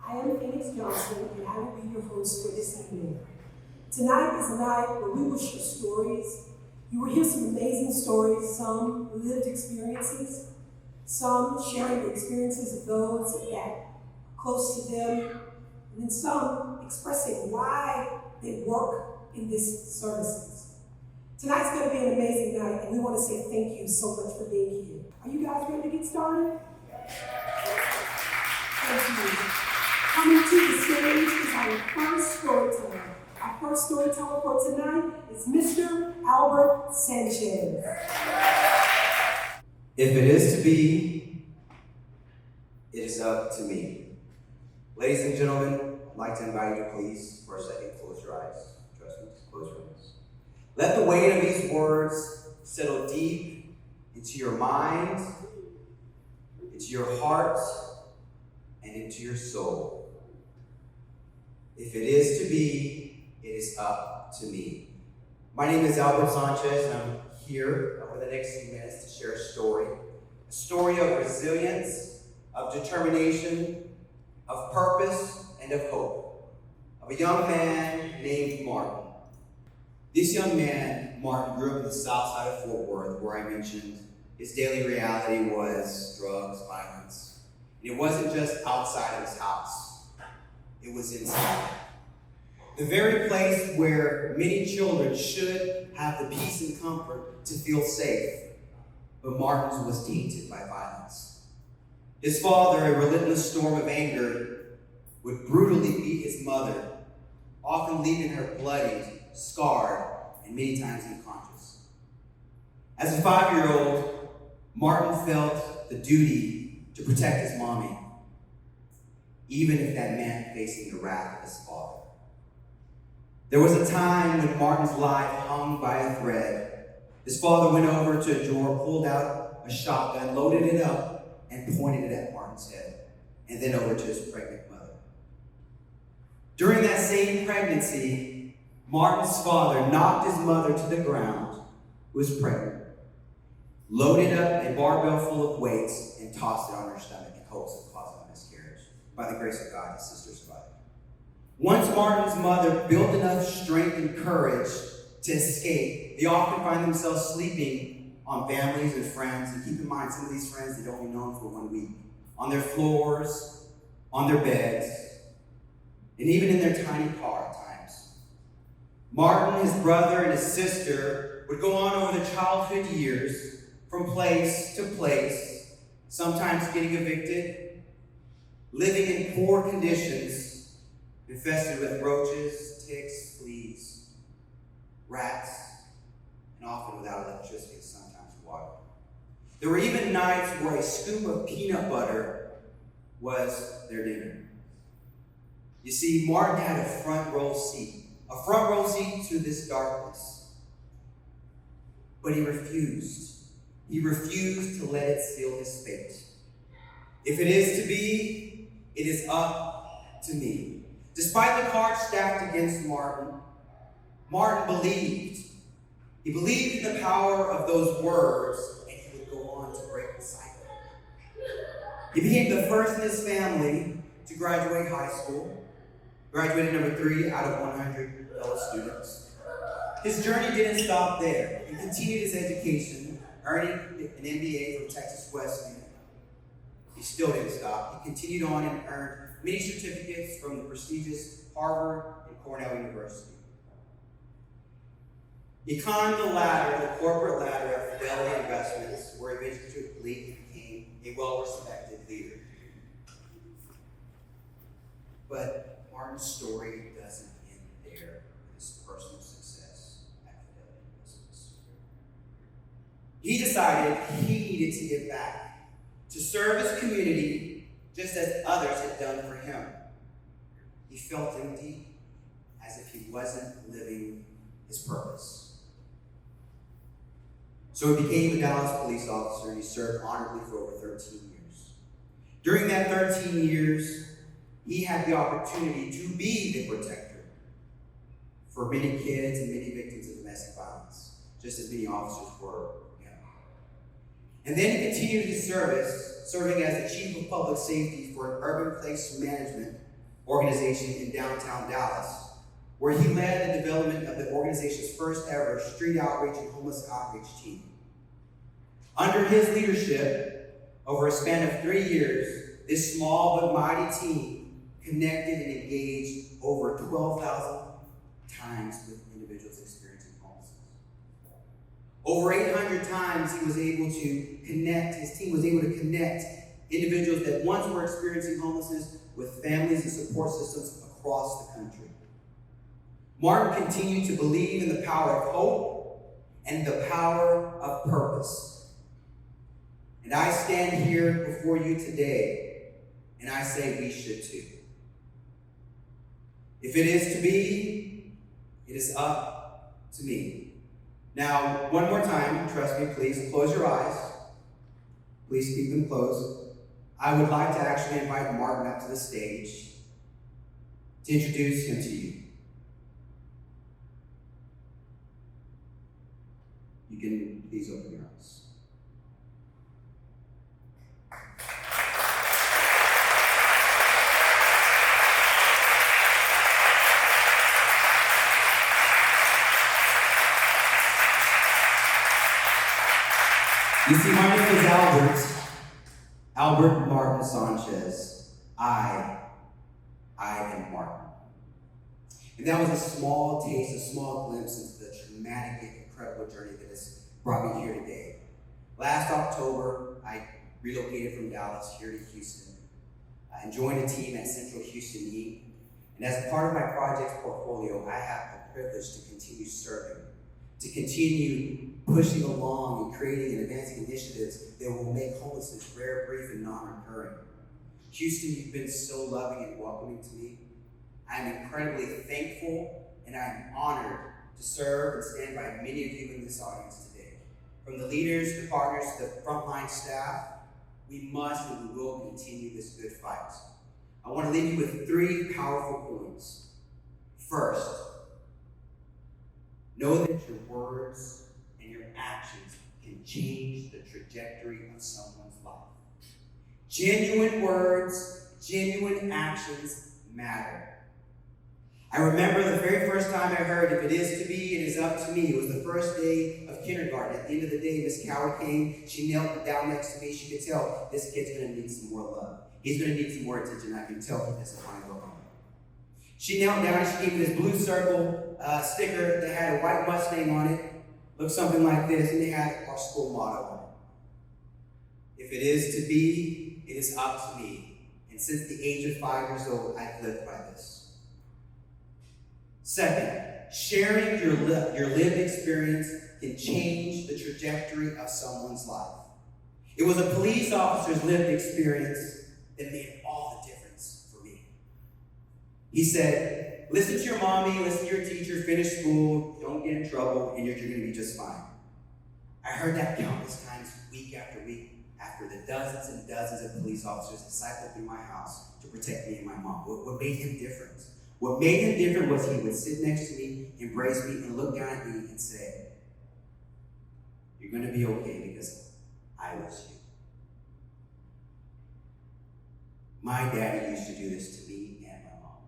I am Phoenix Johnson, and I will be your host for this evening. Tonight is a night where we will share stories. You will hear some amazing stories, some lived experiences, some sharing the experiences of those that are close to them, and then some expressing why they work in these services. Tonight's going to be an amazing night, and we want to say thank you so much for being here. Are you guys ready to get started? Thank you. Coming to the stage is our first storyteller. Our first storyteller for tonight is Mr. Albert Sanchez. If it is to be, it is up to me. Ladies and gentlemen, I'd like to invite you to please, for a second, close your eyes. Trust me, close your eyes. Let the weight of these words settle deep into your mind, into your heart, and into your soul. If it is to be, it is up to me. My name is Albert Sanchez, and I'm here over the next few minutes to share a story of resilience, of determination, of purpose, and of hope, of a young man named Martin. This young man, Martin, grew up in the south side of Fort Worth, where I mentioned his daily reality was drugs, violence. And it wasn't just outside of his house, it was inside. The very place where many children should have the peace and comfort to feel safe, but Martin's was tainted by violence. His father, a relentless storm of anger, would brutally beat his mother, often leaving her bloodied, scarred, and many times unconscious. As a 5-year-old, Martin felt the duty to protect his mommy, even if that meant facing the wrath of his father. There was a time when Martin's life hung by a thread. His father went over to a drawer, pulled out a shotgun, loaded it up, and pointed it at Martin's head, and then over to his pregnant mother. During that same pregnancy, Martin's father knocked his mother to the ground, who was pregnant, loaded up a barbell full of weights, and tossed it on her stomach in hopes of causing a miscarriage. By the grace of God, his sister survived. Once Martin's mother built enough strength and courage to escape, they often find themselves sleeping on families and friends, and keep in mind, some of these friends they'd only known for 1 week, on their floors, on their beds, and even in their tiny car at times. Martin, his brother, and his sister would go on over their childhood years from place to place, sometimes getting evicted, living in poor conditions, infested with roaches, ticks, fleas, rats, and often without electricity, sometimes water. There were even nights where a scoop of peanut butter was their dinner. You see, Martin had a front row seat to this darkness. But he refused. He refused to let it seal his fate. If it is to be, it is up to me. Despite the cards stacked against Martin, Martin believed. He believed in the power of those words, and he would go on to break the cycle. He became the first in his family to graduate high school, graduated number 3 out of 100 fellow students. His journey didn't stop there. He continued his education, earning an MBA from Texas Wesleyan. He still didn't stop. He continued on and earned many certificates from the prestigious Harvard and Cornell University. He climbed the corporate ladder of Fidelity Investments, where eventually he became a well-respected leader. But Martin's story doesn't end there with his personal success at Fidelity Investments. He decided he needed to give back, to serve his community just as others had done for him. He felt empty, as if he wasn't living his purpose. So he became a Dallas police officer, and he served honorably for over 13 years. During that 13 years, he had the opportunity to be the protector for many kids and many victims of domestic violence, just as many officers were. And then he continued his service, serving as the Chief of Public Safety for an urban place management organization in downtown Dallas, where he led the development of the organization's first ever street outreach and homeless outreach team. Under his leadership, over a span of 3 years, this small but mighty team connected and engaged over 12,000 times with individuals experiencing homelessness. Over 800 times he was able to connect, his team was able to connect individuals that once were experiencing homelessness with families and support systems across the country. Martin continued to believe in the power of hope and the power of purpose. And I stand here before you today, and I say we should too. If it is to be, it is up to me. Now, one more time, trust me, please close your eyes. Please keep them closed. I would like to actually invite Martin up to the stage to introduce him to you. You can please open your eyes. You see, my name is Albert Martin Sanchez. I am Martin. And that was a small taste, a small glimpse into the traumatic and incredible journey that has brought me here today. Last October, I relocated from Dallas here to Houston and joined a team at Central Houston Need. And as a part of my project's portfolio, I have the privilege to continue serving, to continue pushing along and creating and advancing initiatives that will make homelessness rare, brief, and non-recurring. Houston, you've been so loving and welcoming to me. I am incredibly thankful and I am honored to serve and stand by many of you in this audience today. From the leaders, the partners, to the frontline staff, we must and we will continue this good fight. I want to leave you with 3 powerful points. First, know that your words and your actions can change the trajectory of someone's life. Genuine words, genuine actions matter. I remember the very first time I heard, if it is to be, it is up to me. It was the first day of kindergarten. At the end of the day, Miss Coward came, she knelt down next to me. She could tell this kid's gonna need some more love. He's gonna need some more attention. I can tell he doesn't want to go home. She knelt down and she gave me this blue circle sticker that had a white Mustang on it. Looked something like this, and they had our school motto on it. If it is to be, it is up to me. And since the age of 5 years old, I've lived by this. Second, sharing your lived experience can change the trajectory of someone's life. It was a police officer's lived experience that made all the difference for me. He said, listen to your mommy, listen to your teacher, finish school, don't get in trouble, and you're going to be just fine. I heard that countless times, week after week, after the dozens and dozens of police officers that cycled through my house to protect me and my mom. What made him different? What made him different was he would sit next to me, embrace me, and look down at me and say, you're going to be okay because I was you. My daddy used to do this to me and my mom.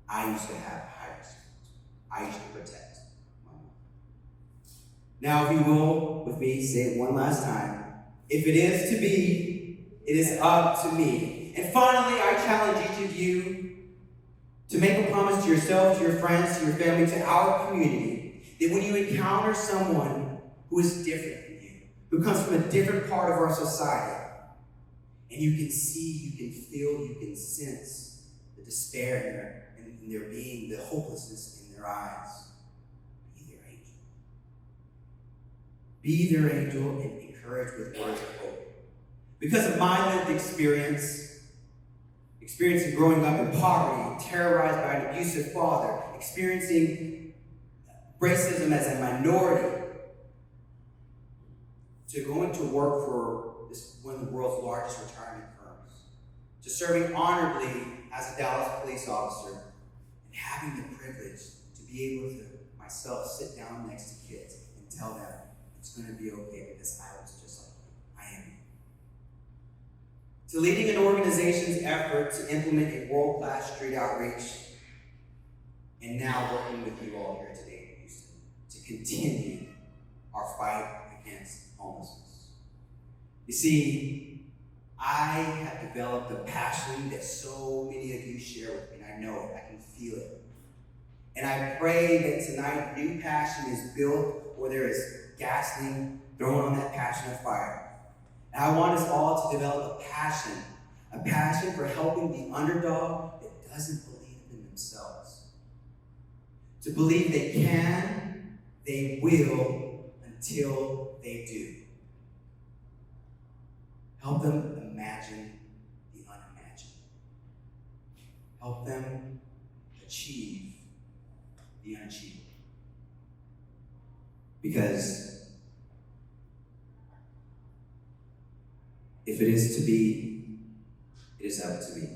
I used to have high respect. I used to protect my mom. Now, if you will, with me, say it one last time. If it is to be, it is up to me. And finally, I challenge each of you to make a promise to yourself, to your friends, to your family, to our community, that when you encounter someone who is different than you, who comes from a different part of our society, and you can see, you can feel, you can sense the despair in their being, the hopelessness in their eyes, be their angel. Be their angel and encourage with words of hope. Because of my lived experiencing growing up in poverty, terrorized by an abusive father, experiencing racism as a minority, to going to work for one of the world's largest retirement firms, to serving honorably as a Dallas police officer, and having the privilege to be able to myself sit down next to kids and tell them it's going to be okay because I was just like you. I am you. to leading an organization's effort to implement a world-class street outreach, and now working with you all here today in Houston to continue our fight against homelessness. You see, I have developed a passion that so many of you share with me, and I know it, I can feel it. And I pray that tonight new passion is built where there is gasoline thrown on that passion of fire. And I want us all to develop a passion for helping the underdog that doesn't believe in themselves. To believe they can, they will, until they do. Help them imagine the unimaginable. Help them achieve the unachievable. Because if it is to be, it is up to me.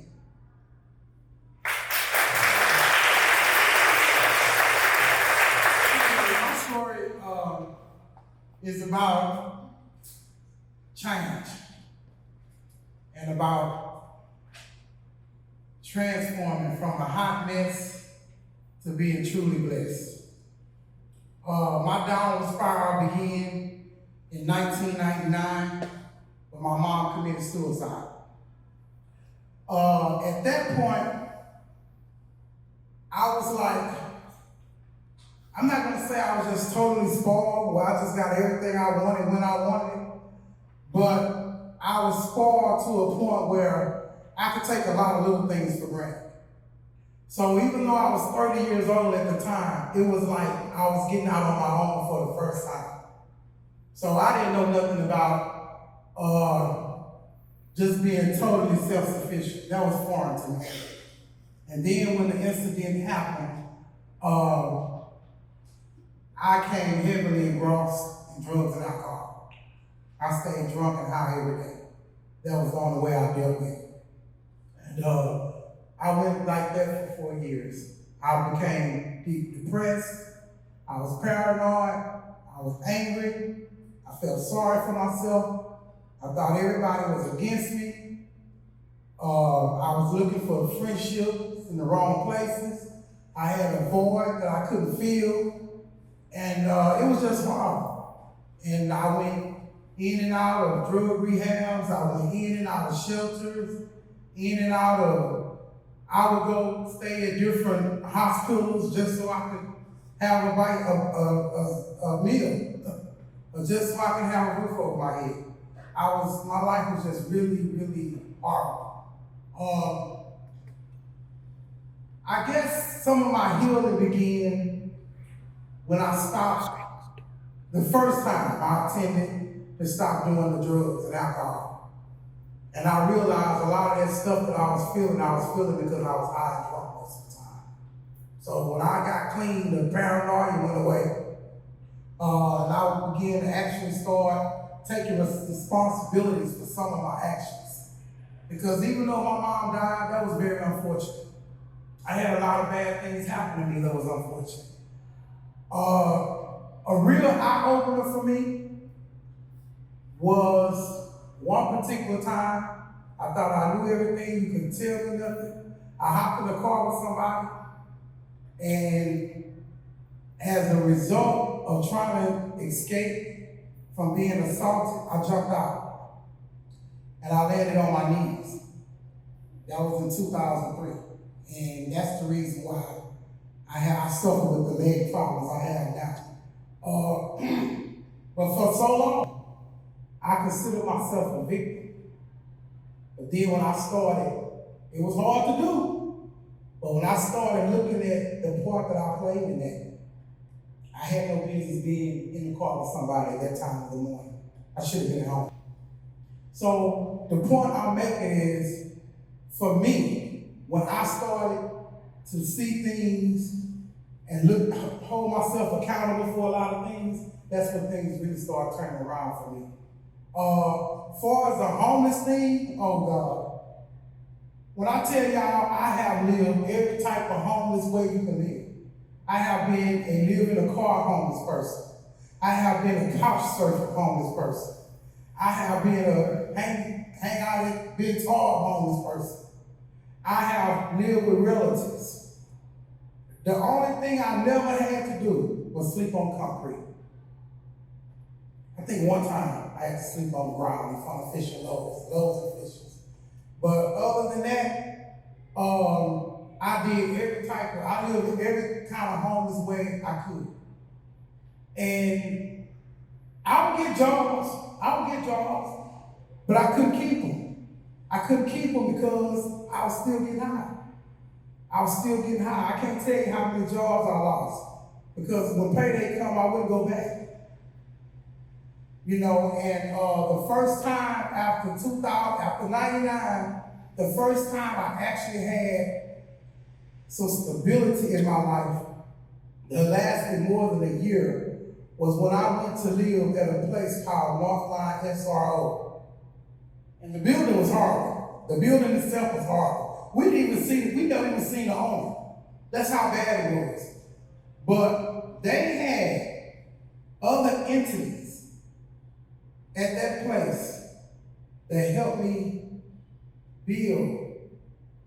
My story is about change and about transforming from a hot mess to being truly blessed. My downward spiral began in 1999 when my mom committed suicide. At that point, I was like, I'm not gonna say I was just totally spoiled, where I just got everything I wanted when I wanted it, but I was spoiled to a point where I could take a lot of little things for granted. So even though I was 30 years old at the time, it was like I was getting out on my own for the first time. So I didn't know nothing about just being totally self-sufficient. That was foreign to me. And then when the incident happened, I came heavily engrossed in drugs and alcohol. I stayed drunk and high every day. That was the only way I dealt with it. And I went like that for 4 years. I became deep depressed. I was paranoid. I was angry. I felt sorry for myself. I thought everybody was against me. I was looking for friendships in the wrong places. I had a void that I couldn't fill. And it was just hard. And I went in and out of drug rehabs. I went in and out of shelters, in and out of, I would go stay at different hospitals just so I could have a bite of a meal, or just so I could have a roof over my head. My life was just really, really hard. I guess some of my healing began when I stopped, the first time I attended to stop doing the drugs and alcohol. And I realized a lot of that stuff that I was feeling because I was high and drunk most of the time. So when I got clean, the paranoia went away. And I began to actually start taking responsibilities for some of my actions. Because even though my mom died, that was very unfortunate. I had a lot of bad things happen to me that was unfortunate. A real eye-opener for me was one particular time. I thought I knew everything, you couldn't tell me nothing. I hopped in the car with somebody, and as a result of trying to escape from being assaulted, I jumped out. And I landed on my knees. That was in 2003. And that's the reason why I suffer with the leg problems I have now. But for so long, I considered myself a victim. But then when I started, it was hard to do. But when I started looking at the part that I played in that, I had no business being in the car with somebody at that time of the morning. I should have been at home. So the point I'm making is, for me, when I started to see things and hold myself accountable for a lot of things, that's when things really started turning around for me. As far as the homeless thing, oh God. When I tell y'all, I have lived every type of homeless way you can live. I have been a live in a car homeless person. I have been a couch surfer homeless person. I have been hang out and be a tall homeless person. I have lived with relatives. The only thing I never had to do was sleep on concrete. I think one time I had to sleep on the ground in front of fishing loaves of fishes. But other than that, I lived every kind of homeless way I could. And I would get jobs, but I couldn't keep them. I couldn't keep them because I was still getting high. I can't tell you how many jobs I lost because when payday come, I wouldn't go back. You know, and the first time after 99, the first time I actually had some stability in my life that lasted more than a year was when I went to live at a place called Northline SRO. And the building was horrible. The building itself was horrible. We never even seen the owner. That's how bad it was. But they had other entities at that place that helped me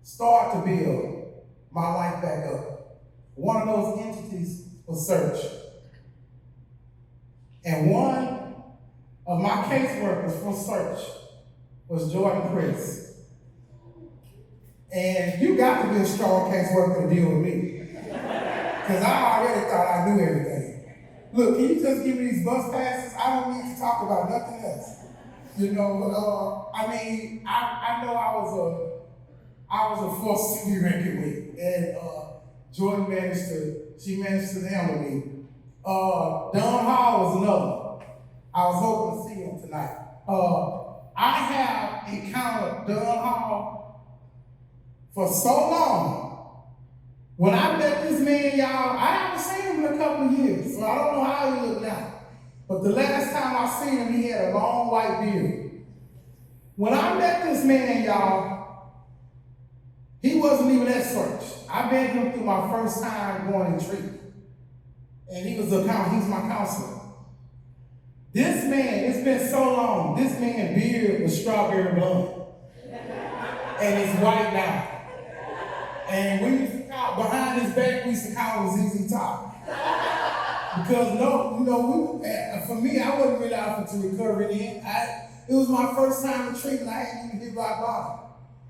start to build my life back up. One of those entities was Search. And one of my caseworkers from Search was Jordan Chris. And you got to be a strong caseworker to deal with me. Because I already thought I knew everything. Look, can you just give me these bus passes? I don't need to talk about nothing else. You know, I know I was a force to be reckoned with. And Jordan managed to handle me. Don Hall was another one. I was hoping to see him tonight. I have encountered Don Hall for so long. When I met this man, y'all, I haven't seen him in a couple of years, so I don't know how he looked now. But the last time I seen him, he had a long white beard. When I met this man, y'all, he wasn't even at Search. I met him through my first time going in treatment. And he's my counselor. This man, it's been so long, this man's beard was strawberry blonde. And it's white now. And we used to call, behind his back, we used to call him ZZ Top. Because for me, I wasn't really out to recovery then. It was my first time in treatment, I hadn't even hit rock bottom.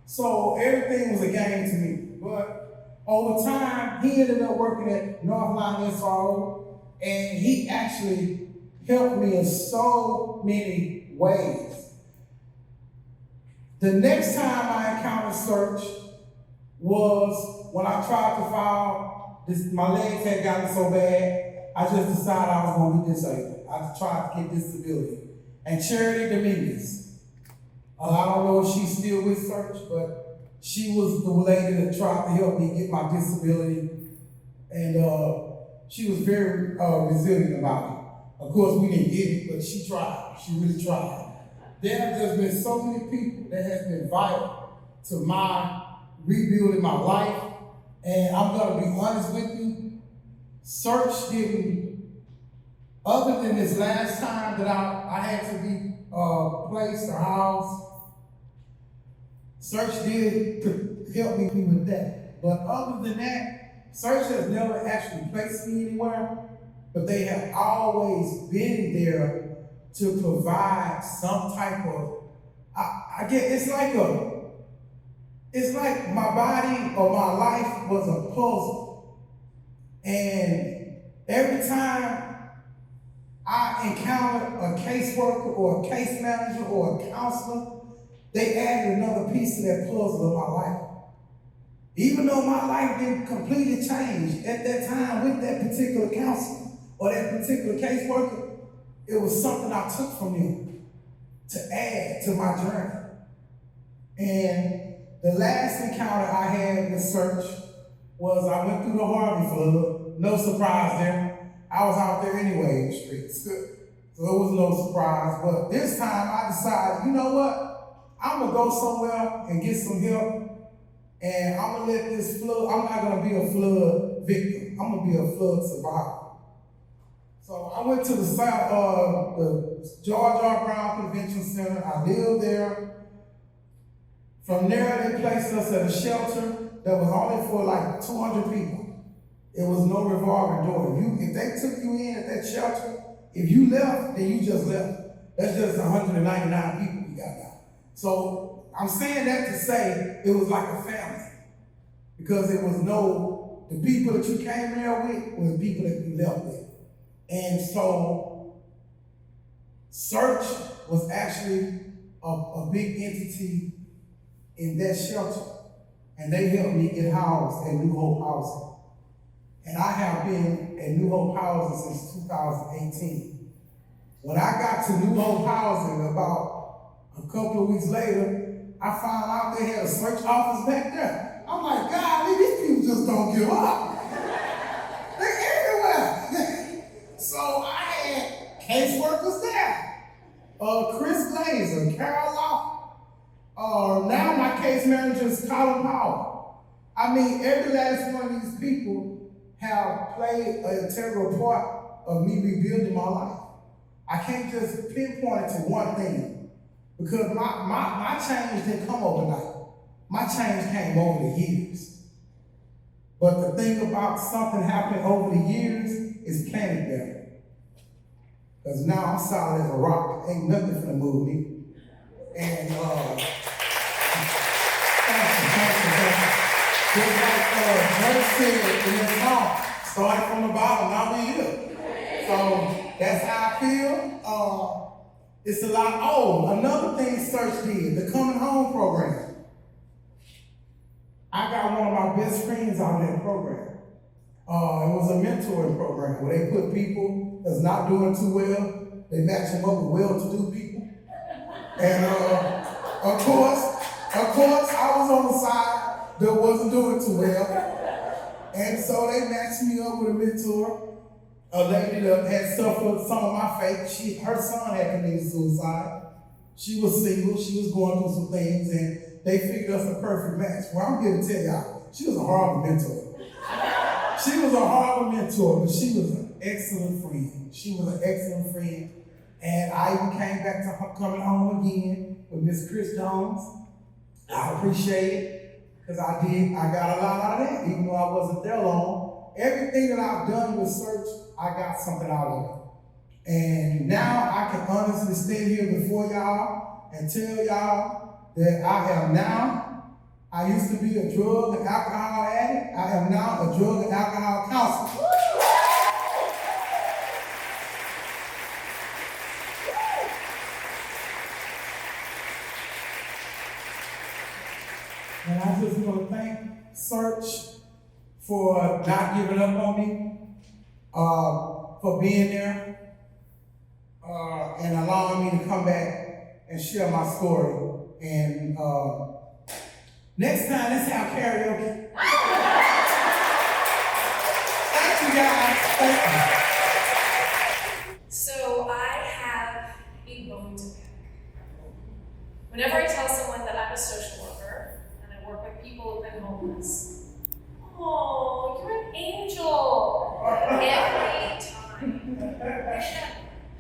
So everything was a game to me. But over time, he ended up working at Northline SRO, and he actually helped me in so many ways. The next time I encountered Search was when I tried to file this. My legs had gotten so bad, I just decided I was going to be disabled. I tried to get disability. And Charity Dominguez, I don't know if she's still with Search, but she was the lady that tried to help me get my disability. And she was very resilient about it. Of course, we didn't get it, but she tried. She really tried. There have just been so many people that have been vital to my rebuilding my life. And I'm going to be honest with you, Search didn't, other than this last time that I had to be placed or housed, Search did help me with that. But other than that, Search has never actually placed me anywhere, but they have always been there to provide some type of, I get, it's like my body or my life was a puzzle. And every time I encountered a caseworker or a case manager or a counselor, they added another piece to that puzzle of my life. Even though my life didn't completely change at that time with that particular counselor or that particular caseworker, it was something I took from them to add to my journey. And the last encounter I had with Search was I went through the Harvey flood. No surprise there. I was out there anyway in the streets. So it was no surprise. But this time I decided, you know what? I'm going to go somewhere and get some help. And I'm going to let this flood, I'm not going to be a flood victim. I'm going to be a flood survivor. So I went to the South, the George R. Brown Convention Center. I lived there. From there, they placed us at a shelter that was only for like 200 people. It was no revolving door. If they took you in at that shelter, if you left, then you just left. That's just 199 people we got now. So I'm saying that to say it was like a family. Because it was the people that you came there with were the people that you left with. And so Search was actually a big entity in that shelter. And they helped me get housed at New Hope Housing. And I have been at New Hope Housing since 2018. When I got to New Hope Housing about a couple of weeks later, I found out they had a search office back there. I'm like, God, these people just don't give up. They're everywhere. So I had caseworkers there. Chris Glazer, Carol Law. Now my case manager is Colin Powell. I mean, every last one of these people have played an integral part of me rebuilding my life. I can't just pinpoint it to one thing because my change didn't come overnight. My change came over the years. But the thing about something happening over the years is planted there. Because now I'm solid as a rock. Ain't nothing finna move me. And just like Drake said in his song, started from the bottom, now we here. So that's how I feel. It's a lot. Oh, another thing Search did, the Coming Home program. I got one of my best friends out in that program. It was a mentoring program where they put people that's not doing too well, they match them up with well-to-do people. And of course, I was on the side that wasn't doing too well. And so they matched me up with a mentor, a lady that had suffered some of my fate. Her son had committed suicide. She was single, she was going through some things, and they figured us a perfect match. Well, I'm here to tell y'all, she was a horrible mentor. She was a horrible mentor, but she was an excellent friend. She was an excellent friend. And I even came back to her Coming Home again with Miss Chris Jones. I appreciate it, because I got a lot out of that, even though I wasn't there long. Everything that I've done with Search, I got something out of it. And now I can honestly stand here before y'all and tell y'all that I used to be a drug and alcohol addict. I am now a drug and alcohol counselor. And I just want to thank Search for not giving up on me, for being there, and allowing me to come back and share my story. And next time, let's have karaoke. Thank you, guys. Thank you. So I have a bone to pick. Whenever I tell someone that I'm a social worker and I work with people who've been homeless, oh, you're an angel. Every time. That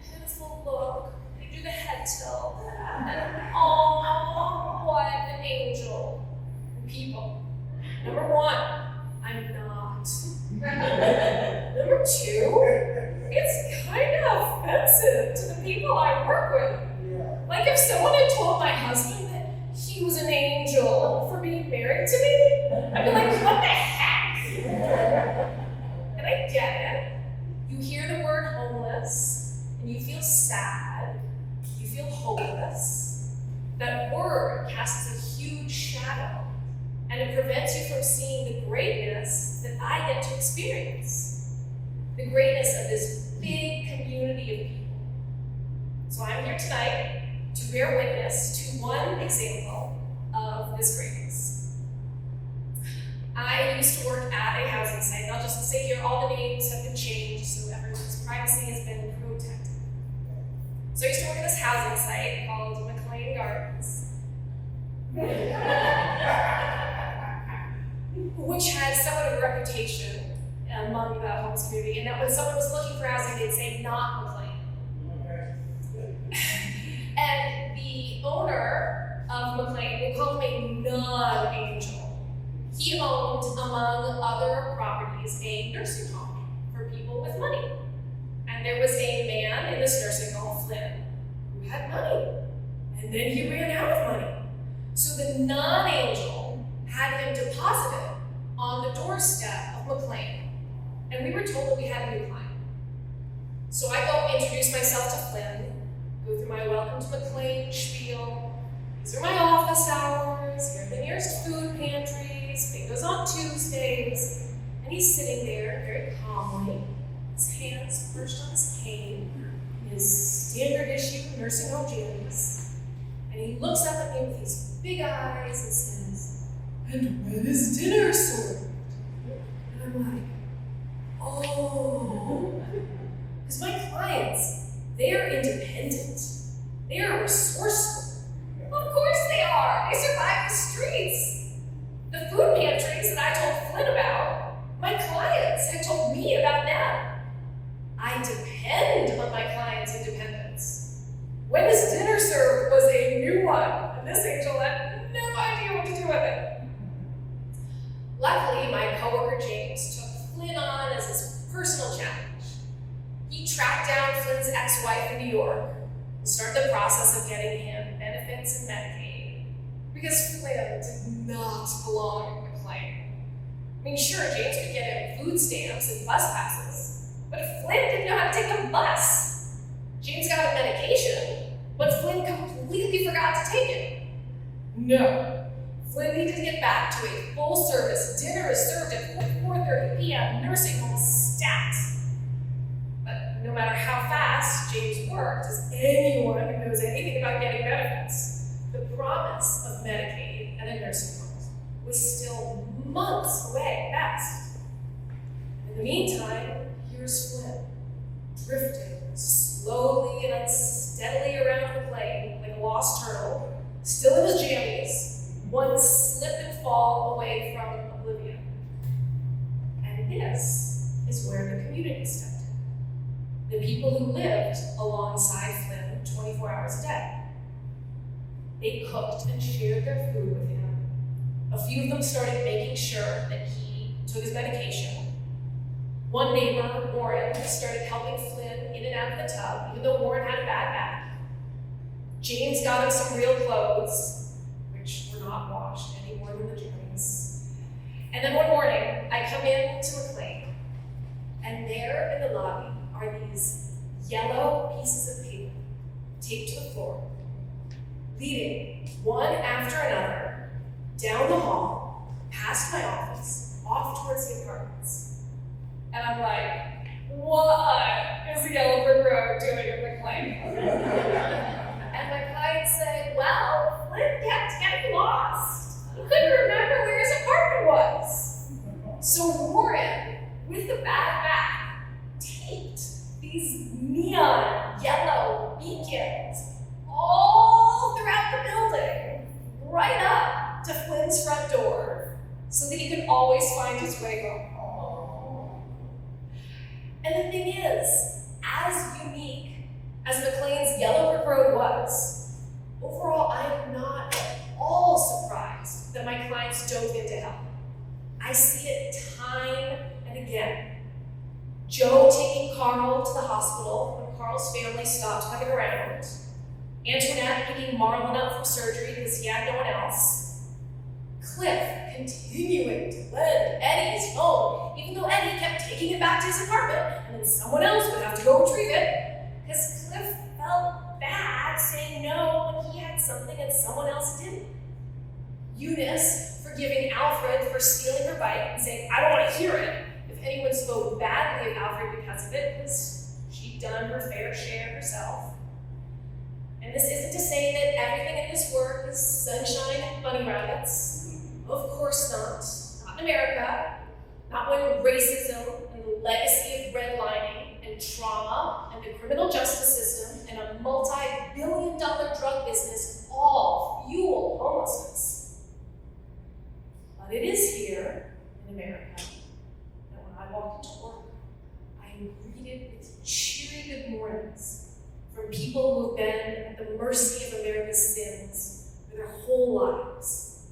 pitiful look. You do the head tilt. And oh, what an angel. People. Number one, I'm not. Number two, it's kind of offensive to the people I work with. Like if someone had told my husband that he was an angel for being married to me, I'd be like, what the heck? And I get it. You hear the word homeless and you feel sad, you feel hopeless. That word casts a huge shadow and it prevents you from seeing the greatness that I get to experience. The greatness of this big community of people. So I'm here tonight to bear witness to one example of this greatness. I used to work at a housing site. I'll just say here, all the names have been changed so everyone's privacy has been protected. So I used to work at this housing site called McLean Gardens. Which had somewhat of a reputation among the this community, and that when someone was looking for housing, they'd say, not McLean. And the owner of McLean, we'll call him a non-angel. He owned, among other properties, a nursing home for people with money. And there was a man in this nursing home, Flynn, who had money. And then he ran out of money. So the non-angel had him deposited on the doorstep of McLean. And we were told that we had a new client. So I go introduce myself to Flynn, go through my welcome to McLean spiel. These are my office hours, here are the nearest food pantries, bingo's on Tuesdays. And he's sitting there very calmly, his hands perched on his cane, his standard issue nursing home jammies. And he looks up at me with these big eyes and says, "And when is dinner served?" And I'm like, oh. Because my clients, they're independent. They are resourceful. Of course they are. They survive the streets. The food pantries that I told Flynn about, my clients had told me about them. I depend on my clients' independence. When is dinner served was a new one, and this angel had no idea what to do with it. Luckily, my coworker James took Flynn on as his personal challenge. He tracked down Flynn's ex-wife in New York and started the process of getting him benefits and Medicaid, because Flynn did not belong in McLean. I mean, sure, James could get him food stamps and bus passes, but Flynn didn't know how to take the bus. James got him medication, but Flynn completely forgot to take it. No. Flynn needed to get back to a full-service, dinner is served at 4:30 p.m. nursing home stat. But no matter how fast James worked, as anyone who knows anything about getting benefits, the promise of Medicaid and a nursing home was still months away at best. In the meantime, here's Flynn, drifting slowly and unsteadily around McLean like a lost turtle, still in his jammies, one slip and fall away from oblivion. And this is where the community stepped in. The people who lived alongside Flynn 24 hours a day. They cooked and shared their food with him. A few of them started making sure that he took his medication. One neighbor, Warren, started helping Flynn in and out of the tub, even though Warren had a bad back. James got him some real clothes, which were not washed any more than the jammies. And then one morning, I come in to McLean, and there in the lobby are these yellow pieces of paper taped to the floor, leading one after another down the hall, past my office, off towards the apartments. And I'm like, what is Yellow Brick Road doing in McLean? And my client said, well, Flynn kept getting lost. He couldn't remember where his apartment was. So Warren, with the bad back, taped these neon yellow beacons all throughout the building, right up to Flynn's front door, so that he could always find his way home. And the thing is, as unique as McLean's Yellow Brick Road was, overall, I am not at all surprised that my clients dove into help. I see it time and again. Joe taking Carl to the hospital when Carl's family stopped coming around. Antoinette picking Marlon up from surgery because he had no one else. Cliff continuing to lend Eddie his phone, even though Eddie kept taking it back to his apartment, and then someone else would have to go retrieve it, because Cliff felt bad saying no when he had something and someone else didn't. Eunice forgiving Alfred for stealing her bike and saying, I don't want to hear it, if anyone spoke badly of Alfred because of it, because she'd done her fair share herself. And this isn't to say that everything in this work is sunshine and bunny rabbits. Of course not. Not in America. Not when racism and the legacy of redlining and trauma and the criminal justice system and a multi-billion-dollar drug business all fuel homelessness. But it is here in America that when I walk into work, lives.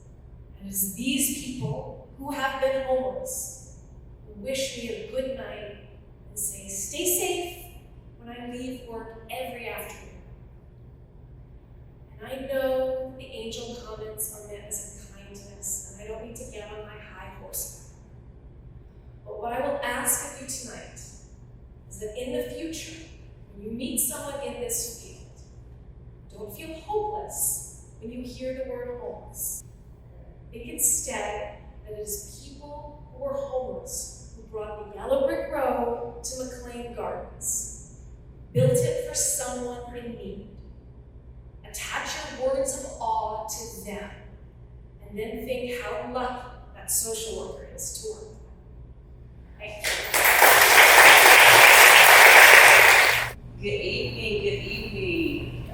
And it is these people who have been homeless who wish me a good night and say, stay safe when I leave work every afternoon. And I know the angel comments are meant as a kindness, and I don't need to get on my high horse. But what I will ask of you tonight is that in the future, when you meet someone in this field, don't feel hopeless when you hear the word homeless. Think instead that it is people who are homeless who brought the yellow brick road to McLean Gardens, built it for someone in need. Attach your words of awe to them, and then think how lucky that social worker is to work with them. Thank you. Good evening, good evening.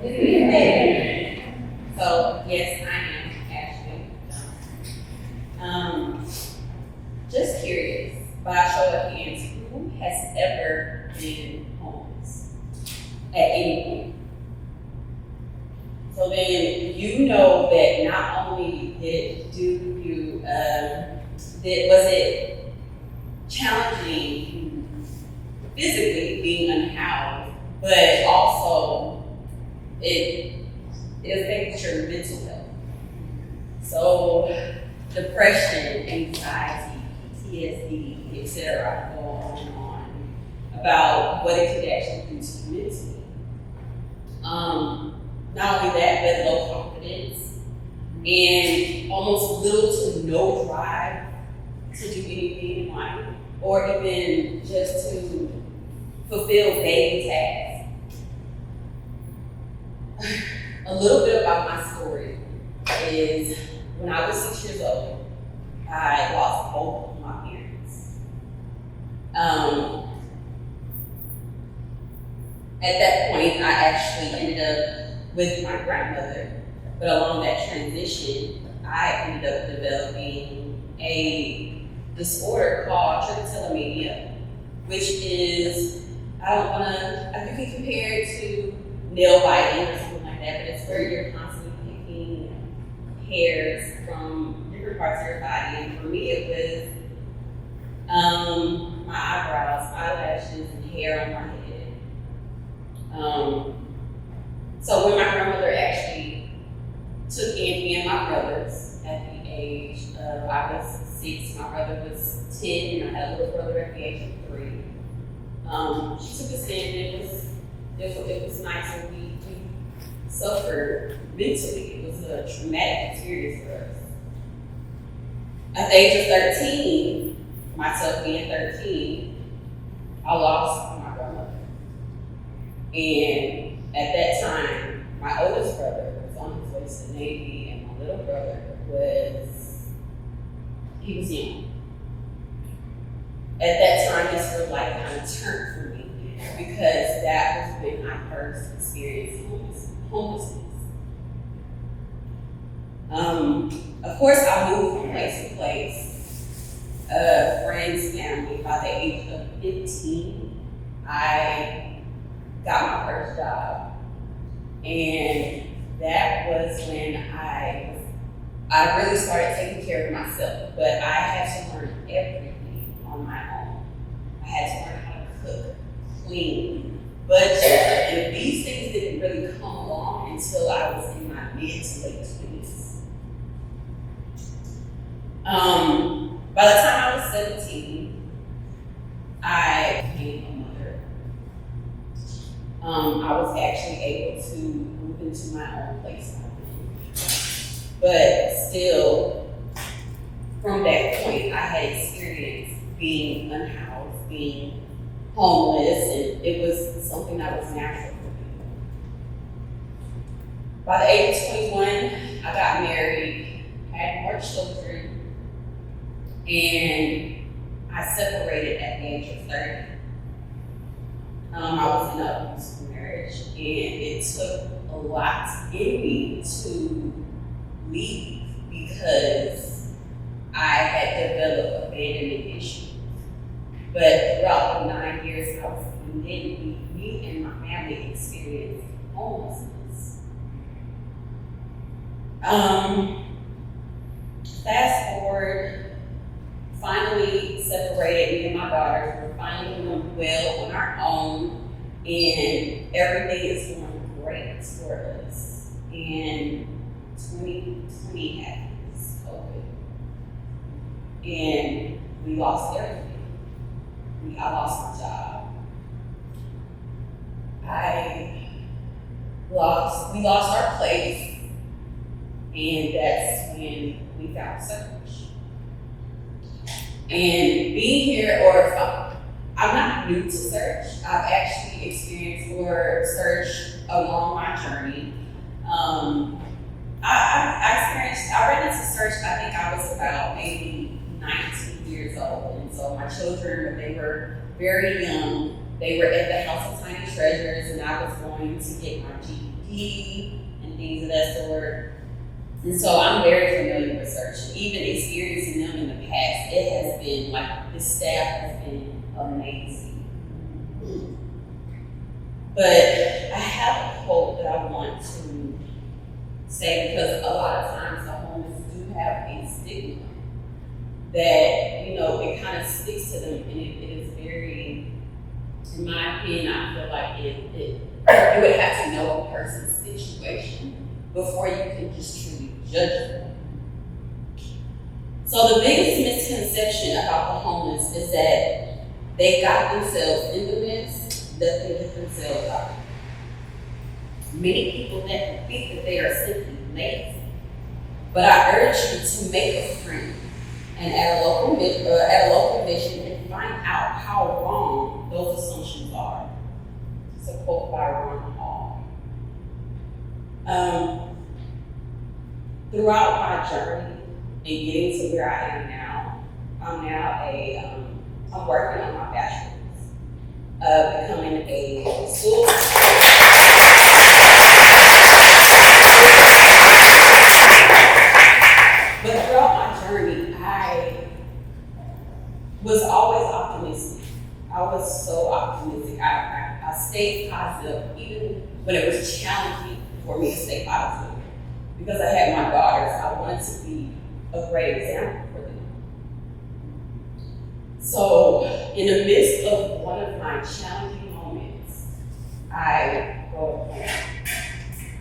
Good evening. So, yes, I am Ashley. Just curious, by a show of hands, who has ever been homeless at any point? So then you know that not only was it challenging physically being unhoused, but also it affects your mental health. So depression, anxiety, PTSD, etc. go on and on about what it could actually do to you mentally. Not only that, but low confidence and almost little to no drive to do anything in life, or even just to fulfill daily tasks. A little bit about my story is when I was 6 years old, I lost both of my parents. At that point, I actually ended up with my grandmother, but along that transition, I ended up developing a disorder called trichotillomania, which is, you can compare it to nail biting or something like that, but it's where you're constantly picking hairs from different parts of your body. And for me, it was my eyebrows, eyelashes, and hair on my head. So when my grandmother actually took in me and my brothers at the age of, I was 6, my brother was 10, and I had a little brother at the age of 3. She took us in, it was nice, and we suffered mentally. It was a traumatic experience for us. At the age of 13, myself being 13, I lost my grandmother. And at that time, my oldest brother was on his way to the Navy, and my little brother was young. At that time, this whole life kind of turned for me, because that was when I first experienced homelessness. Of course, I moved from place to place, friends, family. By the age of 15, I got my first job, and that was when I really started taking care of myself. But I had to learn everything on my own. I had to learn how to cook, clean, budget, and these things didn't really come along until I was in my mid to late 20s. By the time I was 17, I became a mother. I was actually able to move into my own place. But still, from that point, I had experienced being unhoused, being homeless, and it was something that was natural for me. By the age of 21, I got married, had more children, and I separated at the age of 30. I was in a abusive marriage, and it took a lot in me to leave because I had developed abandonment issues. But throughout the 9 years I was in me and my family experienced homelessness. Fast forward, finally separated, me and my daughters. We're finally doing well on our own, and everything is going great for us. And 2020 happens, COVID. And we lost everything. I lost my job. We lost our place, and that's when we found Search. And being here, I'm not new to Search. I've actually experienced Search along my journey. I ran into Search, I think I was about maybe 19 years old. And so my children, when they were very young, they were at the House of Tiny Treasures, and I was going to get my GED and things of that sort. And so I'm very familiar with Search. Even experiencing them in the past, it has been like, the staff has been amazing. But I have a quote that I want to say, because a lot of times the homeless do have a stigma that, it kind of sticks to them, and it is very, in my opinion, I feel like you would have to know a person's situation before you can just truly judge them. So the biggest misconception about the homeless is that they got themselves in the mess, that they get themselves out. Many people think that they are simply lazy, but I urge you to make a friend and at a local mission and find out how wrong those assumptions are. It's a quote by Ron Hall. Throughout my journey in getting to where I am now, I'm working on my bachelor's, becoming a school. But throughout my journey, I was always optimistic. I was so optimistic. I stayed positive, even when it was challenging for me to stay positive. Because I had my daughters, I wanted to be a great example for them. So, in the midst of one of my challenging moments, I wrote a poem,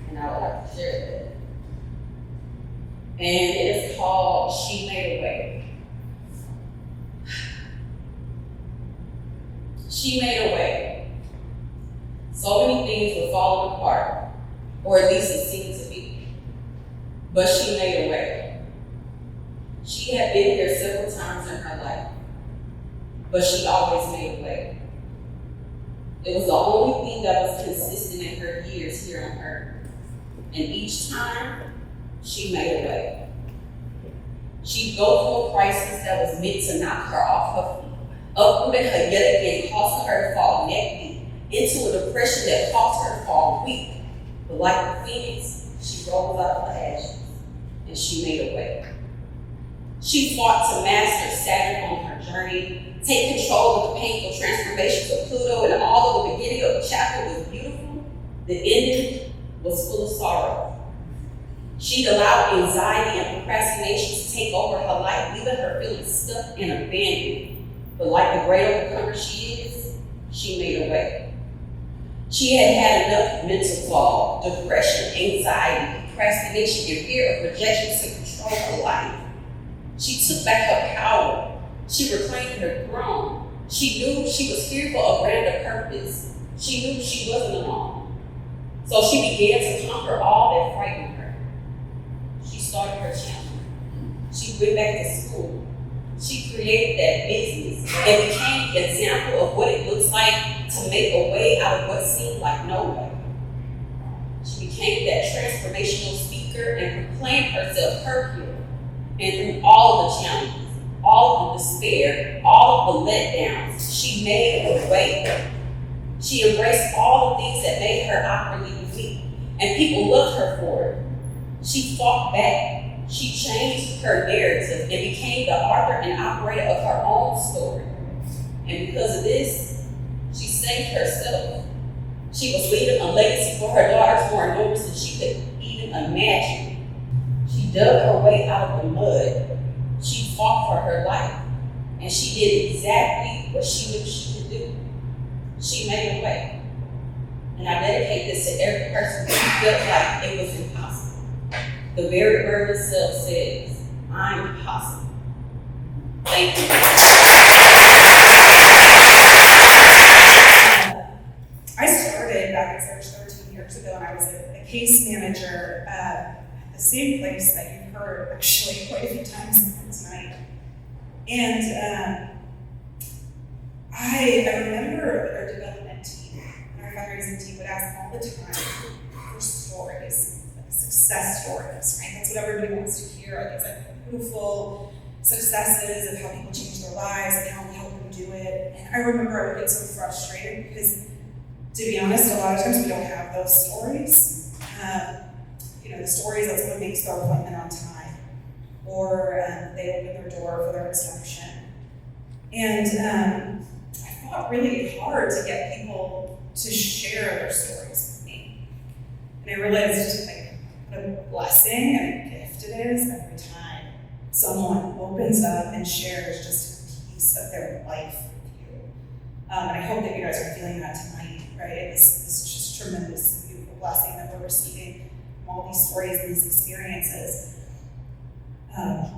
and I would like to share it. And it is called She Made a Way. She made a way. So many things were falling apart, or at least it seemed to be. But she made a way. She had been here several times in her life, but she always made a way. It was the only thing that was consistent in her years here on earth. And each time, she made a way. She'd go through a crisis that was meant to knock her off her feet, uprooted her yet again, causing her to fall neck deep into a depression that caused her to fall weak. But like the phoenix, she rose out of the ashes, and she made a way. She fought to master Saturn on her journey, take control of the painful transformations of Pluto, and although the beginning of the chapter was beautiful, the ending was full of sorrow. She'd allowed anxiety and procrastination to take over her life, leaving her feeling stuck and abandoned. But like the great overcomer she is, she made a way. She had had enough mental fog, depression, anxiety, procrastination, and fear of rejection to control her life. She took back her power. She reclaimed her throne. She knew she was fearful of greater purpose. She knew she wasn't alone. So she began to conquer all that frightened her. She started her channel. She went back to school. She created that business and became the example of what it looks like to make a way out of what seemed like no way. She became that transformational speaker and proclaimed herself her hero. And through all of the challenges, all of the despair, all of the letdowns, she made a way. She embraced all the things that made her awkwardly unique, and people loved her for it. She fought back. She changed her narrative and became the author and operator of her own story. And because of this, she saved herself. She was leaving a legacy for her daughters more enormous than she could even imagine. She dug her way out of the mud. She fought for her life. And she did exactly what she knew she could do. She made a way. And I dedicate this to every person who felt like it was impossible. The very word itself says, I'm possible. Thank you. I started back at Search 13 years ago, and I was a case manager at the same place that you've heard actually quite a few times tonight. And I remember our development team and our fundraising team would ask all the time for stories, like success stories, right? That's what everybody wants to hear, like these like beautiful successes of how people change their lives and how we help them do it. And I remember I would get so frustrated because, to be honest, a lot of times we don't have those stories. The stories that someone makes their appointment on time, or they open their door for their inspection. And I fought really hard to get people to share their stories with me. And I realized just like what a blessing and a gift it is every time someone opens up and shares just a piece of their life with you. And I hope that you guys are feeling that tonight, right? This just tremendous, beautiful blessing that we're receiving from all these stories and these experiences.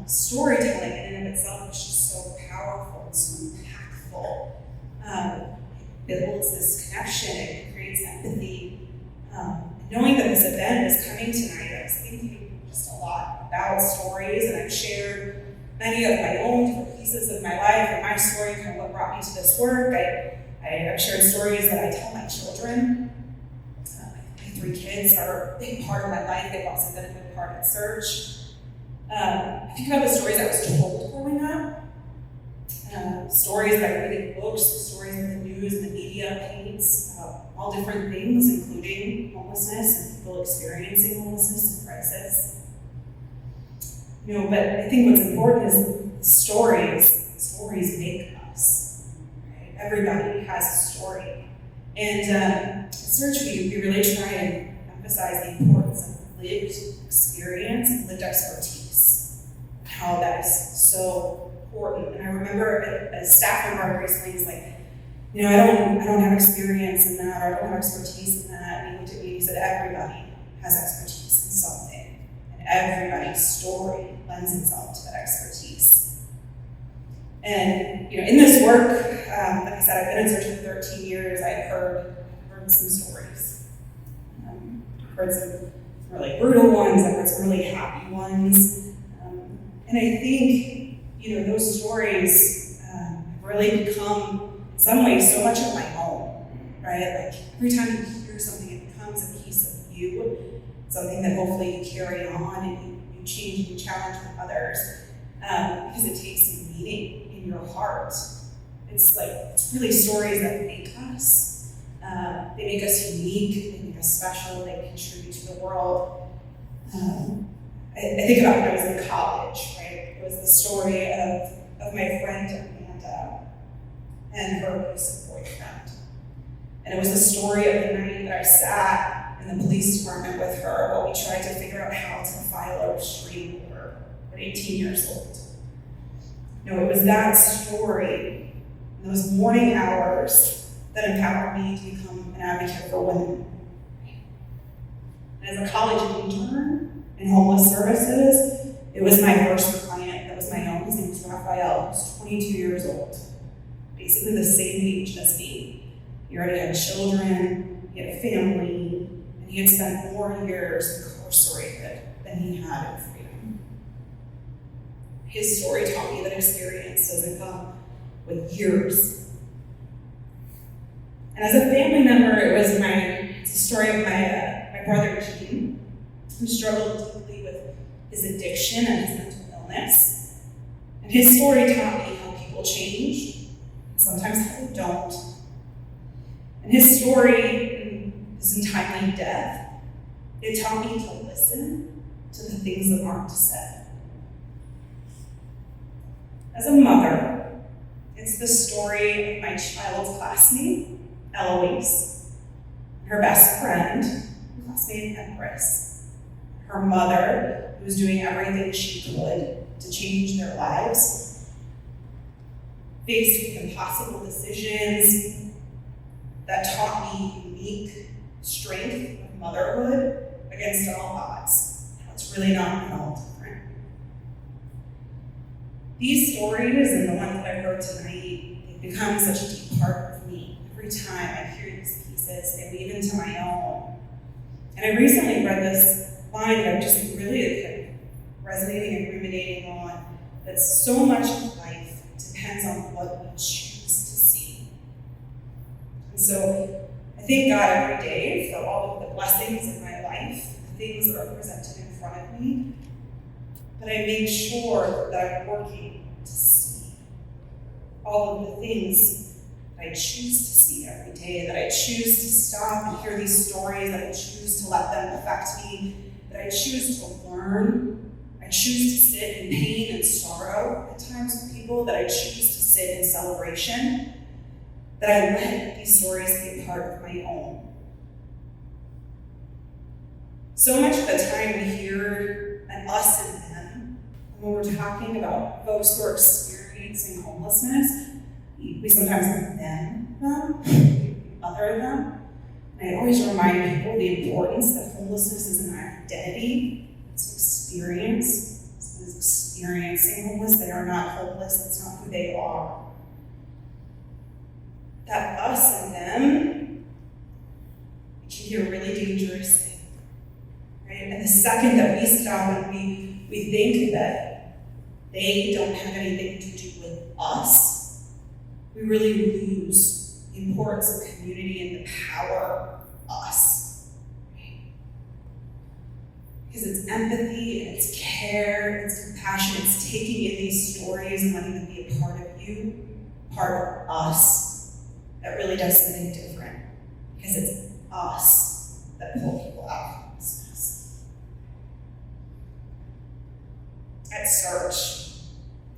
Storytelling in and of itself is just so powerful and so impactful. It builds this connection, it creates empathy. Knowing that this event is coming tonight, I was thinking just a lot about stories, and I've shared many of my own different pieces of my life and my story, kind of what brought me to this work. I've shared stories that I tell my children. My 3 kids are a big part of my life. They've also been a big part at Search. I think about the stories I was told growing up, stories that I read in books, stories that the news and the media paints about all different things, including homelessness and people experiencing homelessness and crisis. But I think what's important is stories make us. Right? Everybody has a story. And at Search, we really try and emphasize the importance of lived experience and lived expertise, how that is so important. And I remember a staff member recently was like, I don't have experience in that, or I don't have expertise in that. And he looked at me and he said, everybody has expertise in something, and everybody's story lends itself to that expertise. And in this work, like I said, I've been in Search for 13 years. I've heard some stories. I've heard some really brutal ones. I've heard some really happy ones. And I think, those stories have really become, in some ways, so much of my own, right? Like every time you hear something, it becomes a piece of you, something that hopefully you carry on and you change and you challenge with others, because it takes some meaning in your heart. It's really stories that make us. They make us unique, they make us special, they contribute to the world. I think about when I was in college, right? It was the story of my friend Amanda and her abusive boyfriend. And it was the story of the night that I sat in the police department with her while we tried to figure out how to file a restraining order at 18 years old. It was that story, those morning hours, that empowered me to become an advocate for women. And as a college intern in homeless services, it was my first client that was my own. His name was Raphael. He was 22 years old, basically the same age as me. He already had children, he had a family, and he had spent more years incarcerated than he had in freedom. His story taught me that experience doesn't come with years. And as a family member, it's the story of my brother Gene, who struggled deeply with his addiction and his mental illness. And his story taught me how people change, and sometimes how they don't. And his story, his untimely death, it taught me to listen to the things that aren't said. As a mother, it's the story of my child's classmate, Eloise, her best friend, classmate Empress, her mother, who was doing everything she could to change their lives, faced with impossible decisions that taught me unique strength of motherhood against all odds. It's really not at all different. These stories and the ones that I wrote tonight, they've become such a deep part of me. Every time I hear these pieces, they weave into my own. And I recently read this line that I'm just really kind of resonating and ruminating on, that so much of life depends on what we choose to see. And so I thank God every day for all of the blessings in my life, the things that are presented in front of me, but I make sure that I'm working to see all of the things that I choose to see every day, that I choose to stop and hear these stories, that I choose to let them affect me, that I choose to learn. I choose to sit in pain and sorrow at times with people, that I choose to sit in celebration, that I let these stories be a part of my own. So much of the time we hear an us and them when we're talking about folks who are experiencing homelessness. We sometimes have them, other them. And I always remind people the importance that homelessness is an identity, it's an experience. Someone is experiencing homeless, they are not hopeless, that's not who they are. That us and them can be a really dangerous thing, right? And the second that we stop and we think that they don't have anything to do with us, we really lose the importance of community and the power of us, right? Because it's empathy and it's care, it's compassion, it's taking in these stories and letting them be a part of you, part of us, that really does something different. Because it's us that pull people out of homelessness. At Search,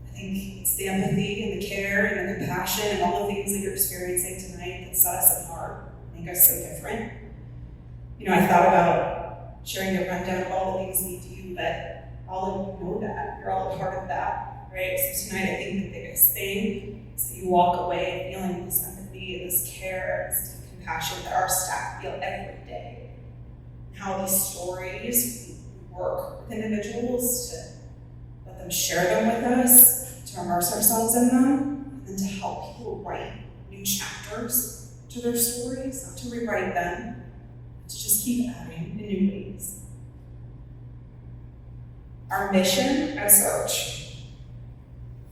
I think it's the empathy and the care and the compassion and all the things that you're experiencing tonight that set us apart, make us so different. You know, I thought about sharing a rundown of all the things we do, but all of you know that. You're all a part of that, right? So tonight I think the biggest thing is that you walk away feeling this empathy and this care and this compassion that our staff feel every day. How these stories, we work with individuals to let them share them with us, to immerse ourselves in them, and to help people write new chapters to their stories, not to rewrite them, to just keep adding in new ways. Our mission at Search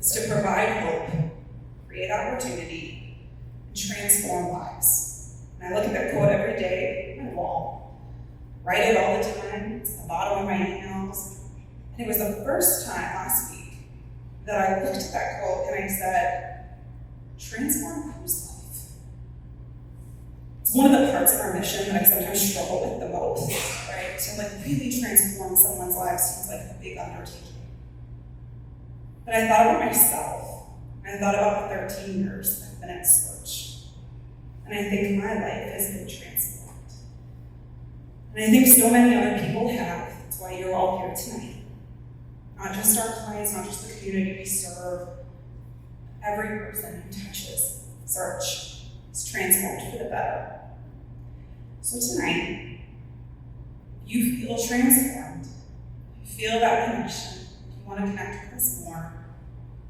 is to provide hope, create opportunity, and transform lives. And I look at that quote every day on my wall, write it all the time, it's at the bottom of my emails. And it was the first time last week that I looked at that quote and I said, transform whose life? It's one of the parts of our mission that I sometimes struggle with the most, right? To like really transform someone's life seems like a big undertaking. But I thought about myself, and I thought about the 13 years I've been at Search. And I think my life has been transformed. And I think so many other people have. That's why you're all here tonight. Not just our clients, not just the community we serve. Every person who touches Search is transformed for the better. So tonight, if you feel transformed, if you feel that connection, if you want to connect with us more,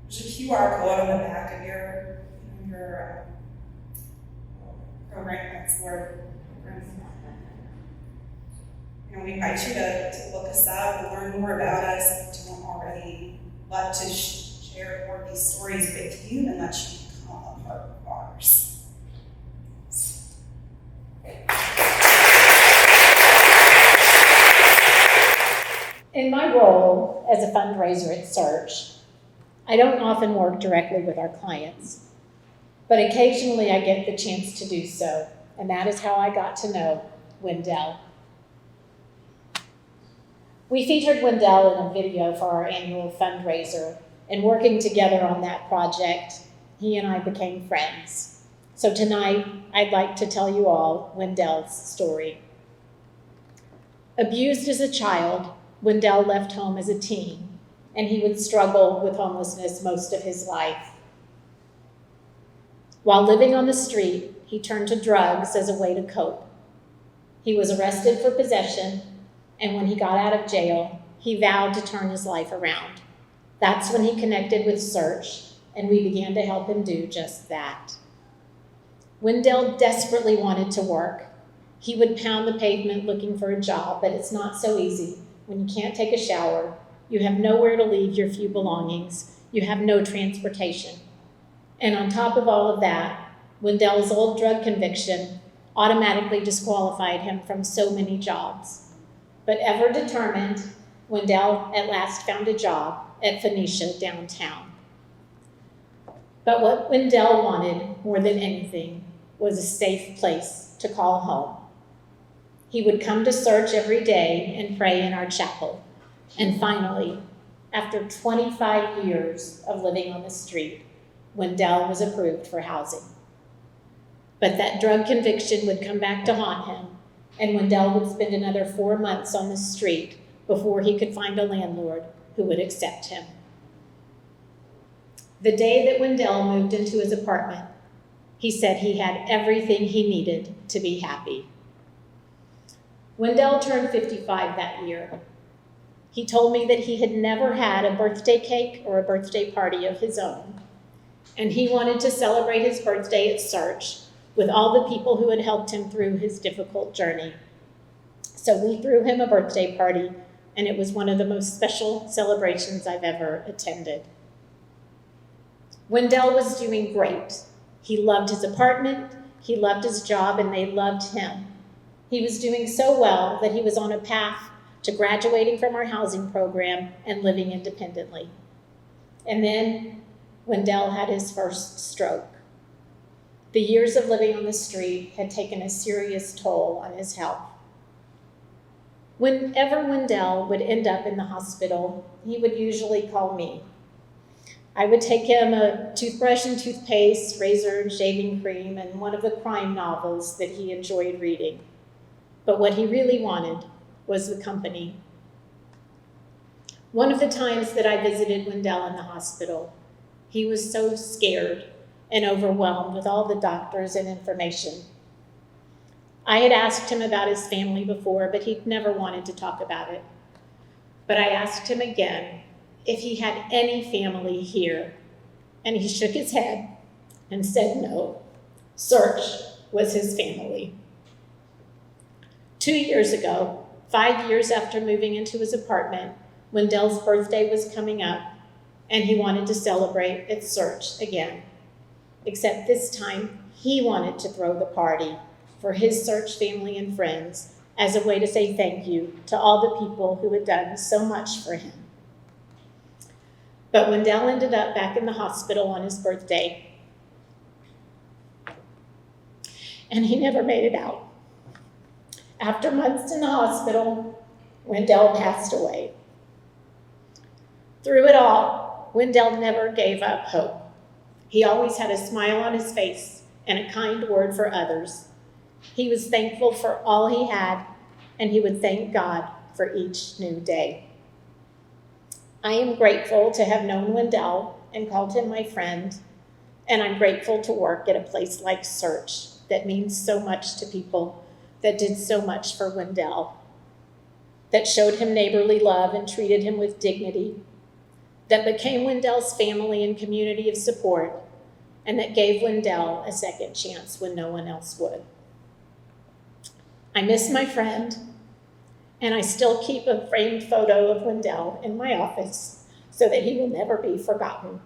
there's a QR code on the back of your program. That's the word. And we invite you to look us up and learn more about us if you don't already. Love to share more of these stories with you and let you become a part of ours. In my role as a fundraiser at Search, I don't often work directly with our clients, but occasionally I get the chance to do so, and that is how I got to know Wendell. We featured Wendell in a video for our annual fundraiser, and working together on that project, he and I became friends. So tonight, I'd like to tell you all Wendell's story. Abused as a child, Wendell left home as a teen, and he would struggle with homelessness most of his life. While living on the street, he turned to drugs as a way to cope. He was arrested for possession, and when he got out of jail, he vowed to turn his life around. That's when he connected with Search, and we began to help him do just that. Wendell desperately wanted to work. He would pound the pavement looking for a job, but it's not so easy when you can't take a shower, you have nowhere to leave your few belongings, you have no transportation. And on top of all of that, Wendell's old drug conviction automatically disqualified him from so many jobs. But ever determined, Wendell at last found a job at Phoenicia downtown. But what Wendell wanted more than anything was a safe place to call home. He would come to Search every day and pray in our chapel. And finally, after 25 years of living on the street, Wendell was approved for housing. But that drug conviction would come back to haunt him, and Wendell would spend another 4 months on the street before he could find a landlord who would accept him. The day that Wendell moved into his apartment, he said he had everything he needed to be happy. Wendell turned 55 that year. He told me that he had never had a birthday cake or a birthday party of his own, and he wanted to celebrate his birthday at Search with all the people who had helped him through his difficult journey. So we threw him a birthday party, and it was one of the most special celebrations I've ever attended. Wendell was doing great. He loved his apartment, he loved his job, and they loved him. He was doing so well that he was on a path to graduating from our housing program and living independently. And then Wendell had his first stroke. The years of living on the street had taken a serious toll on his health. Whenever Wendell would end up in the hospital, he would usually call me. I would take him a toothbrush and toothpaste, razor and shaving cream, and one of the crime novels that he enjoyed reading. But what he really wanted was the company. One of the times that I visited Wendell in the hospital, he was so scared and overwhelmed with all the doctors and information. I had asked him about his family before, but he'd never wanted to talk about it. But I asked him again if he had any family here, and he shook his head and said no. Search was his family. 2 years ago, 5 years after moving into his apartment, Wendell's birthday was coming up, and he wanted to celebrate at Search again. Except this time, he wanted to throw the party for his Search family and friends as a way to say thank you to all the people who had done so much for him. But Wendell ended up back in the hospital on his birthday, and he never made it out. After months in the hospital, Wendell passed away. Through it all, Wendell never gave up hope. He always had a smile on his face and a kind word for others. He was thankful for all he had, and he would thank God for each new day. I am grateful to have known Wendell and called him my friend, and I'm grateful to work at a place like Search that means so much to people, that did so much for Wendell, that showed him neighborly love and treated him with dignity, that became Wendell's family and community of support, and that gave Wendell a second chance when no one else would. I miss my friend, and I still keep a framed photo of Wendell in my office so that he will never be forgotten.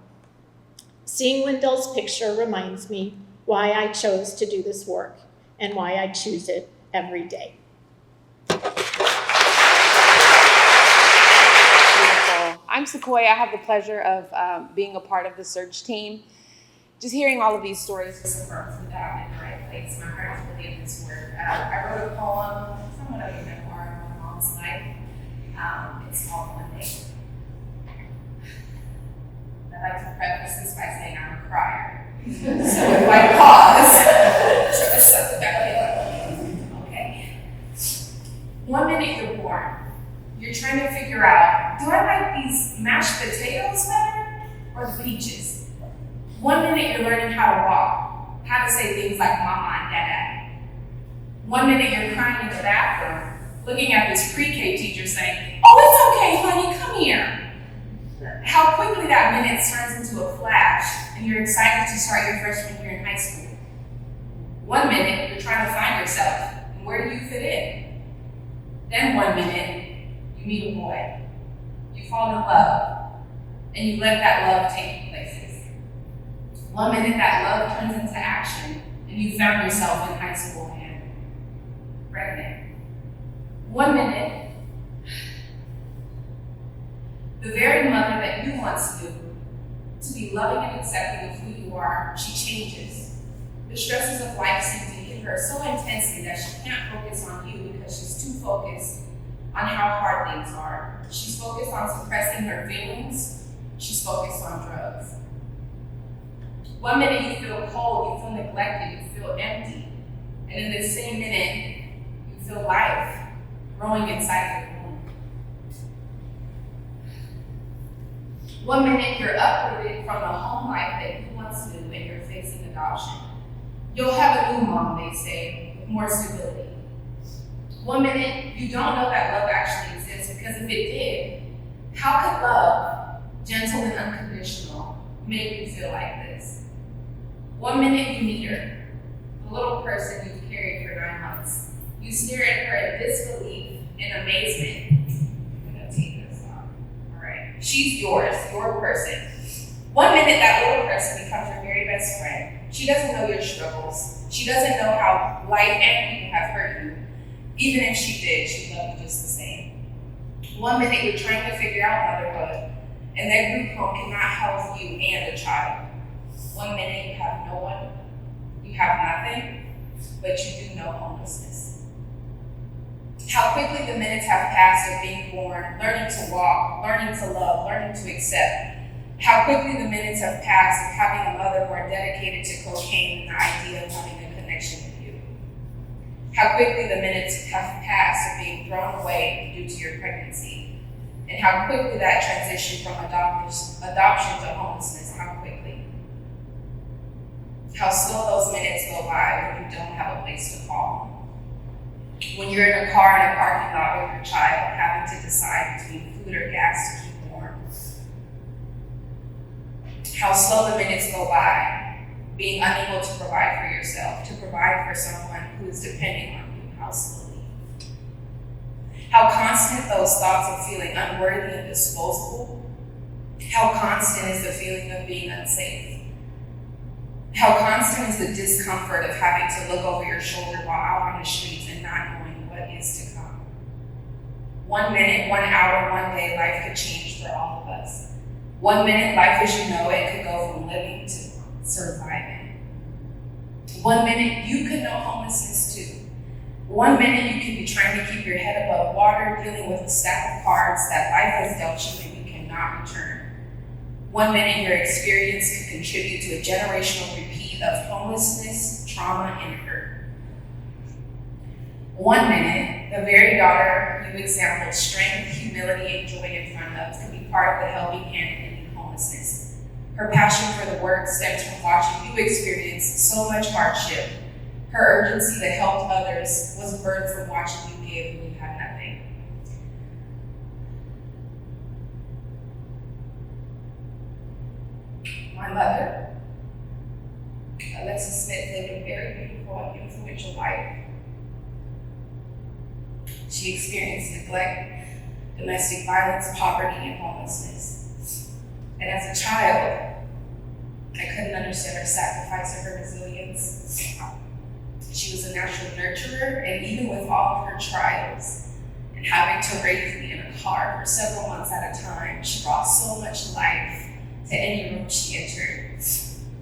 Seeing Wendell's picture reminds me why I chose to do this work and why I choose it every day. Beautiful. I'm Sequoia. I have the pleasure of being a part of the Search team. Just hearing all of these stories just confirms that I'm in the right place. My heart is really in this work. I wrote a poem, somewhat of a memoir of my mom's life. It's called One Day. I like to preface this by saying I'm a crier. So if I pause, try to suck it back in. Okay. 1 minute you're born. You're trying to figure these mashed potatoes better or the peaches? One minute you're learning how to walk, how to say things like mama and dada. One minute you're crying in the bathroom, looking at this pre-K teacher saying, oh, it's okay, honey, come here. How quickly that minute turns into a flash and you're excited to start your freshman year in high school. One minute you're trying to find yourself and where do you fit in? Then one minute you meet a boy, you fall in love, and you let that love take you places. One minute that love turns into action and you found yourself in high school and pregnant. One minute, the very mother that you once knew to be loving and accepting of who you are, she changes. The stresses of life seem to hit her so intensely that she can't focus on you because she's too focused on how hard things are. She's focused on suppressing her feelings. She's focused on drugs. One minute you feel cold, you feel neglected, you feel empty. And in the same minute, you feel life growing inside your womb. One minute you're uprooted from the home life that you once knew and you're facing adoption. You'll have a new mom, they say, with more stability. One minute you don't know that love actually exists because if it did, how could love, gentle and unconditional, make you feel like this? One minute you meet her, the little person you've carried for 9 months. You stare at her in disbelief and amazement. I'm gonna take this off. All right. She's yours, your person. One minute that little person becomes your very best friend. She doesn't know your struggles. She doesn't know how life and people have hurt you. Even if she did, she'd love you just the same. One minute you're trying to figure out motherhood, and that group home cannot house you and a child. One minute you have no one, you have nothing, but you do know homelessness. How quickly the minutes have passed of being born, learning to walk, learning to love, learning to accept. How quickly the minutes have passed of having a mother more dedicated to cocaine than the idea of having a connection with you. How quickly the minutes have passed of being thrown away due to your pregnancy. And how quickly that transition from adoption to homelessness, how quickly. How slow those minutes go by when you don't have a place to call home. When you're in a car in a parking lot with your child, having to decide between food or gas to keep warm. How slow the minutes go by, being unable to provide for yourself, to provide for someone who is depending on you, how slowly. How constant those thoughts of feeling unworthy and disposable. How constant is the feeling of being unsafe. How constant is the discomfort of having to look over your shoulder while out on the streets and not knowing what is to come. 1 minute, 1 hour, 1 day, life could change for all of us. 1 minute, life as you know it could go from living to surviving. 1 minute, you could know homelessness too. 1 minute, you could be trying to keep your head above water, dealing with a stack of cards that life has dealt you and you cannot return. 1 minute, your experience could contribute to a generational repeat of homelessness, trauma, and hurt. 1 minute, the very daughter you exampled strength, humility, and joy in front of could be part of the helping hand in ending homelessness. Her passion for the work stems from watching you experience so much hardship. Her urgency to help others was birthed from watching you give when you had nothing. My mother, Alexis Smith, lived a very beautiful and influential life. She experienced neglect, domestic violence, poverty, and homelessness. And as a child, I couldn't understand her sacrifice or her resilience. She was a natural nurturer, and even with all of her trials and having to raise me in a car for several months at a time, she brought so much life to any room she entered.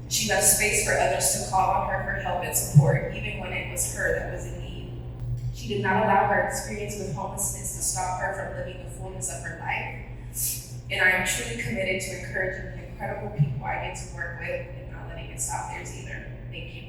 She left space for others to call on her for help and support, even when it was her that was in need. She did not allow her experience with homelessness to stop her from living the fullness of her life. And I am truly committed to encouraging the incredible people I get to work with and not letting it stop theirs either. Thank you.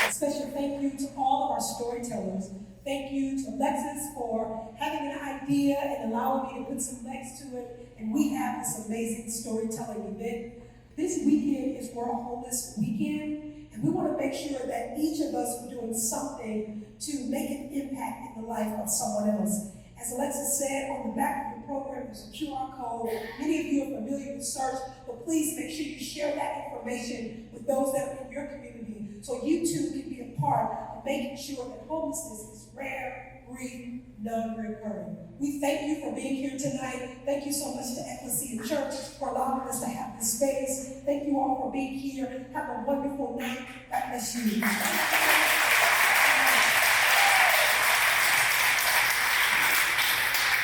A special thank you to all of our storytellers. Thank you to Alexis for having an idea and allowing me to put some legs to it. And we have this amazing storytelling event. This weekend is World Homeless Weekend, and we want to make sure that each of us are doing something to make an impact in the life of someone else. As Alexis said, on the back of the program, there's a QR code. Many of you are familiar with Search, but please make sure you share that information with those that are in your community so you too can be a part of making sure that homelessness is rare, brief, non-recurring. We thank you for being here tonight. Thank you so much to Ecclesia Church for allowing us to have this space. Thank you all for being here. Have a wonderful night. God bless you.